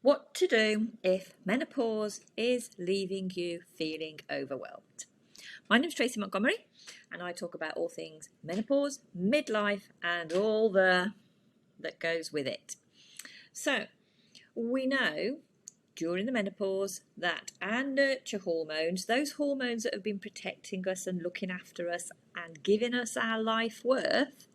What to do if menopause is leaving you feeling overwhelmed. My name's Tracy Montgomery, and I talk about all things menopause, midlife, and all the that goes with it. So, we know during the menopause that our nurture hormones, those hormones that have been protecting us and looking after us and giving us our life worth,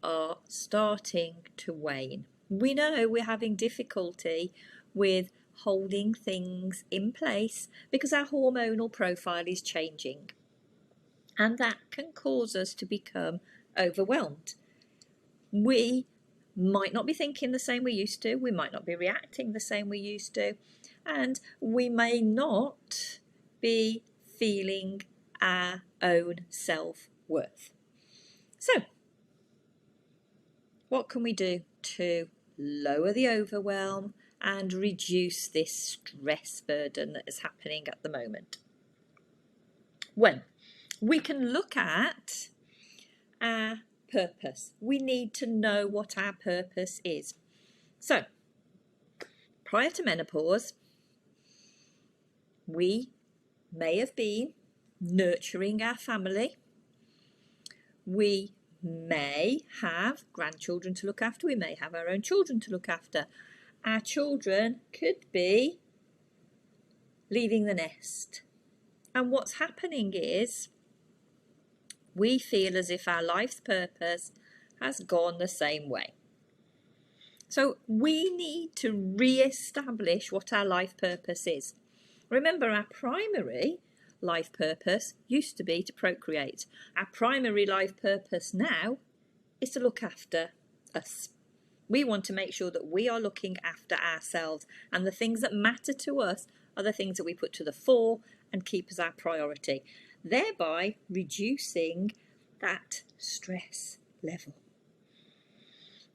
are starting to wane. We know we're having difficulty with holding things in place because our hormonal profile is changing, and that can cause us to become overwhelmed. We might not be thinking the same we used to, we might not be reacting the same we used to, and we may not be feeling our own self-worth. So, what can we do to lower the overwhelm and reduce this stress burden that is happening at the moment? Well, we can look at our purpose. We need to know what our purpose is. So, prior to menopause, we may have been nurturing our family. We may have grandchildren to look after. We may have our own children to look after. Our children could be leaving the nest. And what's happening is we feel as if our life's purpose has gone the same way. So we need to re-establish what our life purpose is. Remember, our primary life purpose used to be to procreate. Our primary life purpose now is to look after us. We want to make sure that we are looking after ourselves, and the things that matter to us are the things that we put to the fore and keep as our priority, thereby reducing that stress level.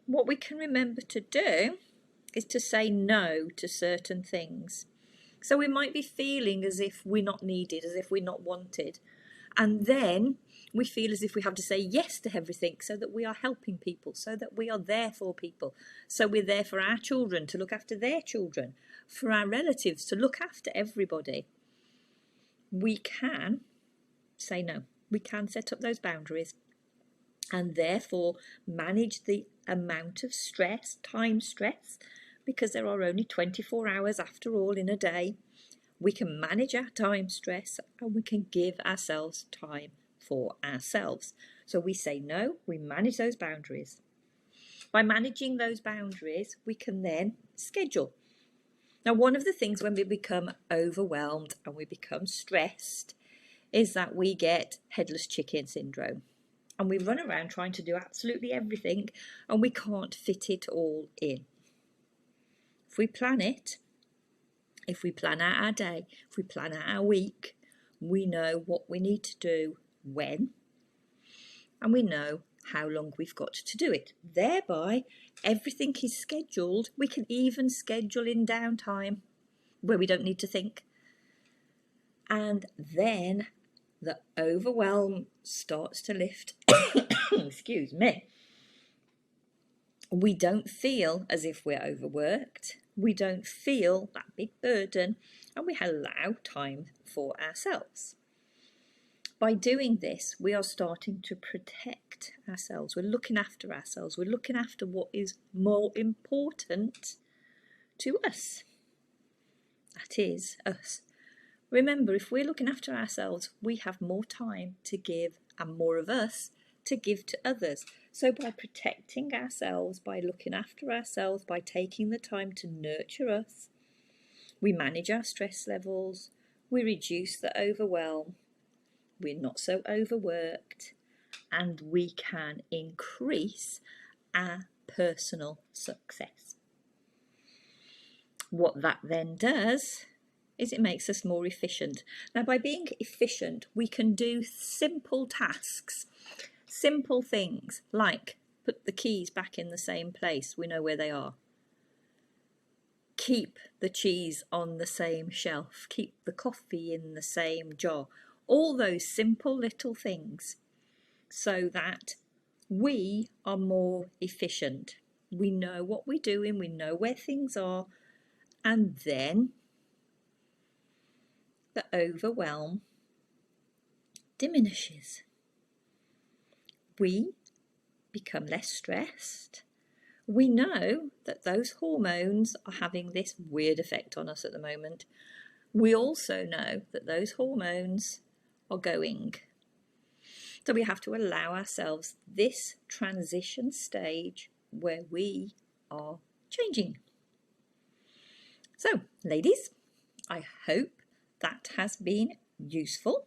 What we can remember to do is to say no to certain things. So we might be feeling as if we're not needed, as if we're not wanted. And then we feel as if we have to say yes to everything so that we are helping people, so that we are there for people. So we're there for our children, to look after their children, for our relatives, to look after everybody. We can say no. We can set up those boundaries and therefore manage the amount of stress, time stress, because there are only 24 hours after all in a day. We can manage our time stress and we can give ourselves time for ourselves. So we say no, we manage those boundaries. By managing those boundaries, we can then schedule. Now, one of the things when we become overwhelmed and we become stressed is that we get headless chicken syndrome. And we run around trying to do absolutely everything and we can't fit it all in. If we plan it, if we plan out our day, if we plan out our week, we know what we need to do when, and we know how long we've got to do it. Thereby, everything is scheduled. We can even schedule in downtime where we don't need to think. And then the overwhelm starts to lift. Excuse me. We don't feel as if we're overworked. We don't feel that big burden, and we allow time for ourselves. By doing this, we are starting to protect ourselves. We're looking after ourselves. We're looking after what is more important to us. That is us. Remember, if we're looking after ourselves, we have more time to give and more of us to give to others. So by protecting ourselves, by looking after ourselves, by taking the time to nurture us, we manage our stress levels, we reduce the overwhelm, we're not so overworked, and we can increase our personal success. What that then does is it makes us more efficient. Now, by being efficient, we can do simple tasks, simple things like put the keys back in the same place. We know where they are. Keep the cheese on the same shelf. Keep the coffee in the same jar. All those simple little things so that we are more efficient. We know what we're doing. We know where things are. and then the overwhelm diminishes. We become less stressed. We know that those hormones are having this weird effect on us at the moment. We also know that those hormones are going. So we have to allow ourselves this transition stage where we are changing. So, ladies, I hope that has been useful,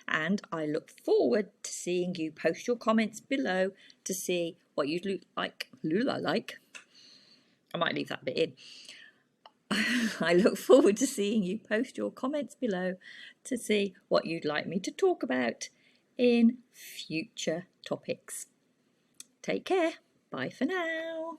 and I look forward to seeing you. Post your comments below to see what you'd like. I might leave that bit in. I look forward to seeing you. Post your comments below to see what you'd like me to talk about in future topics. Take care. Bye for now.